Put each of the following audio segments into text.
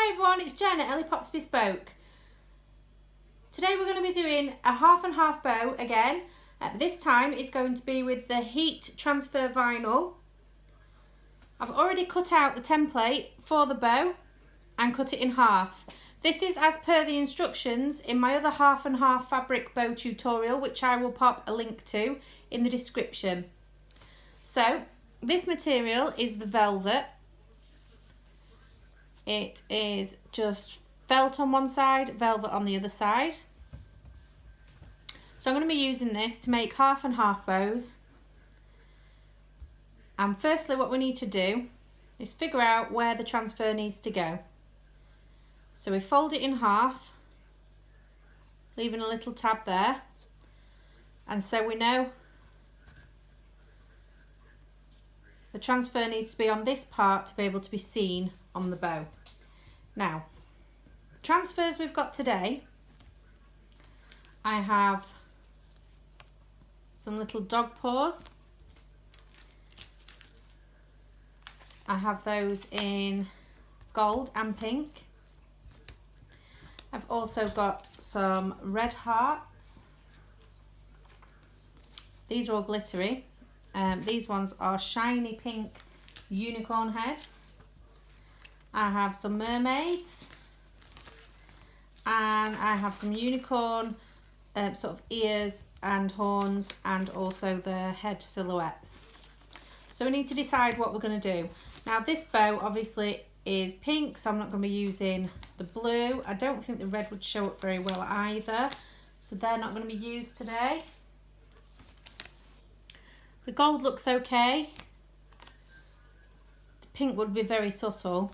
Hi everyone, it's Jen at Ellie Pops Bespoke. Today we're going to be doing a half and half bow again. This time it's going to be with the heat transfer vinyl. I've already cut out the template for the bow and cut it in half. This is as per the instructions in my other half and half fabric bow tutorial, which I will pop a link to in the description. So this material is the velvet. It is just felt on one side, velvet on the other side. So I'm going to be using this to make half and half bows. And firstly what we need to do is figure out where the transfer needs to go. So we fold it in half, leaving a little tab there. And so we know the transfer needs to be on this part to be able to be seen on the bow. Now, the transfers we've got today, I have some little dog paws. I have those in gold and pink. I've also got some red hearts. These are all glittery. These ones are shiny pink unicorn heads. I have some mermaids, and I have some unicorn sort of ears and horns, and also the head silhouettes. So we need to decide what we're going to do. Now this bow obviously is pink, so I'm not going to be using the blue. I don't think the red would show up very well either, so they're not going to be used today. The gold looks okay. The pink would be very subtle.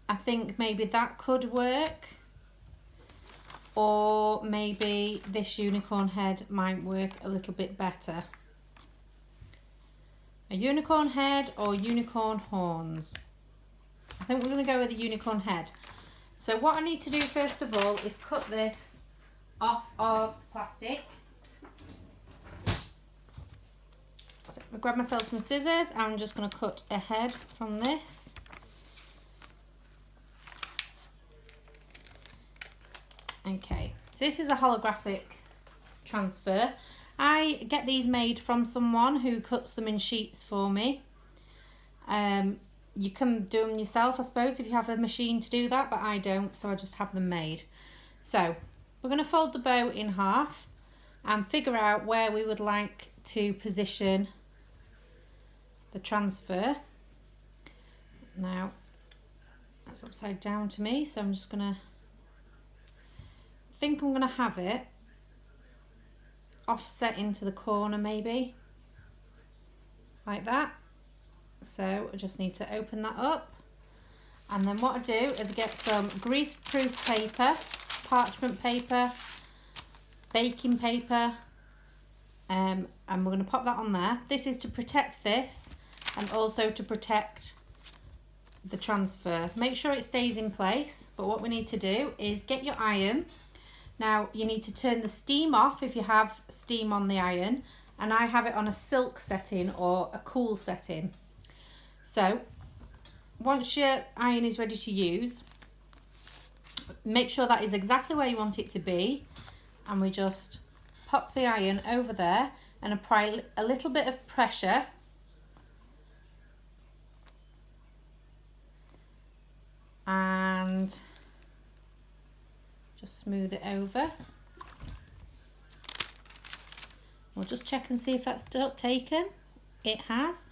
I think maybe that could work, or maybe this unicorn head might work a little bit better. A unicorn head or unicorn horns? I think we're going to go with a unicorn head. So what I need to do first of all is cut this off of plastic. So I'm going to grab myself some scissors. I'm just going to cut a head from this. Okay, so this is a holographic transfer. I get these made from someone who cuts them in sheets for me. You can do them yourself, I suppose, if you have a machine to do that, but I don't, so I just have them made. So we're going to fold the bow in half and figure out where we would like to position the transfer. Now, that's upside down to me, so I'm just going to I'm going to have it offset into the corner, maybe like that. So I just need to open that up, and then what I do is get some grease-proof paper, parchment paper, baking paper, and we're going to pop that on there. This is to protect this and also to protect the transfer. Make sure it stays in place, but what we need to do is get your iron. Now you need to turn the steam off if you have steam on the iron, and I have it on a silk setting or a cool setting. So once your iron is ready to use, make sure that is exactly where you want it to be, and we just pop the iron over there and apply a little bit of pressure. And just smooth it over. We'll just check and see if that's taken. It has.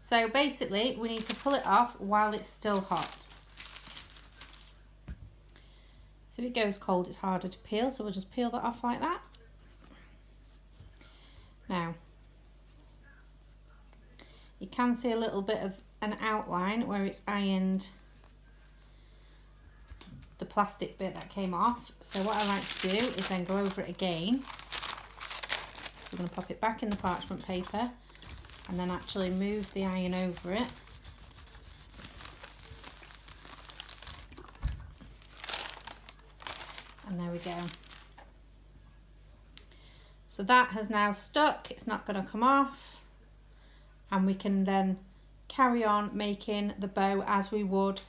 So basically we need to pull it off while it's still hot. So if it goes cold, it's harder to peel, so we'll just peel that off like that. Now you can see a little bit of an outline where it's ironed the plastic bit that came off. So what I like to do is then go over it again. We're going to pop it back in the parchment paper and then actually move the iron over it. And there we go. So that has now stuck, it's not going to come off, and we can then carry on making the bow as we would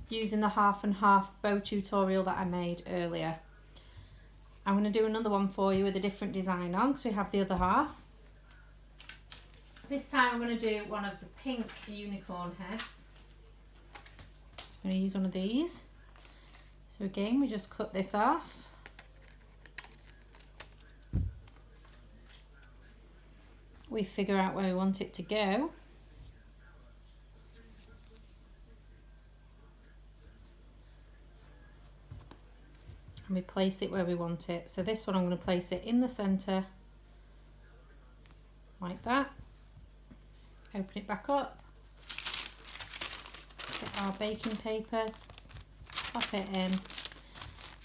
using the half and half bow tutorial that I made earlier. I'm going to do another one for you with a different design on because we have the other half. This time I'm going to do one of the pink unicorn heads. So I'm going to use one of these. So again, we just cut this off. We figure out where we want it to go. And we place it where we want it. So this one I'm going to place it in the centre, like that. Open it back up. Get our baking paper, pop it in,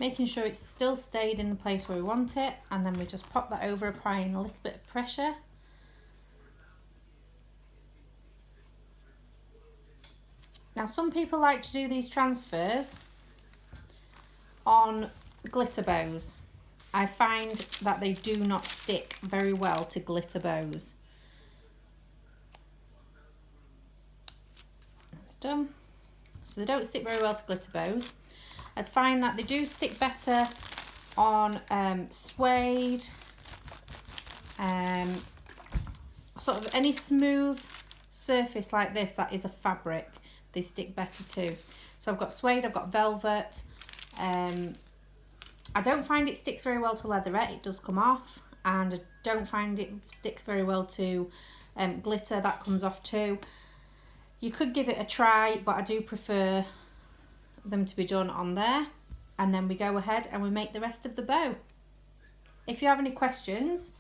making sure it's still stayed in the place where we want it, and then we just pop that over, applying a little bit of pressure. Now some people like to do these transfers on glitter bows. I find that they do not stick very well to glitter bows. That's done. So they don't stick very well to glitter bows. I find that they do stick better on suede, sort of any smooth surface like this that is a fabric. They stick better too. So I've got suede, I've got velvet. I don't find it sticks very well to leatherette, it does come off, and I don't find it sticks very well to glitter, that comes off too. You could give it a try, but I do prefer them to be done on there, and then we go ahead and we make the rest of the bow. If you have any questions,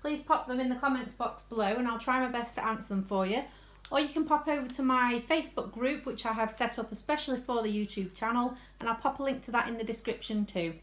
please pop them in the comments box below and I'll try my best to answer them for you. Or you can pop over to my Facebook group, which I have set up especially for the YouTube channel, and I'll pop a link to that in the description too.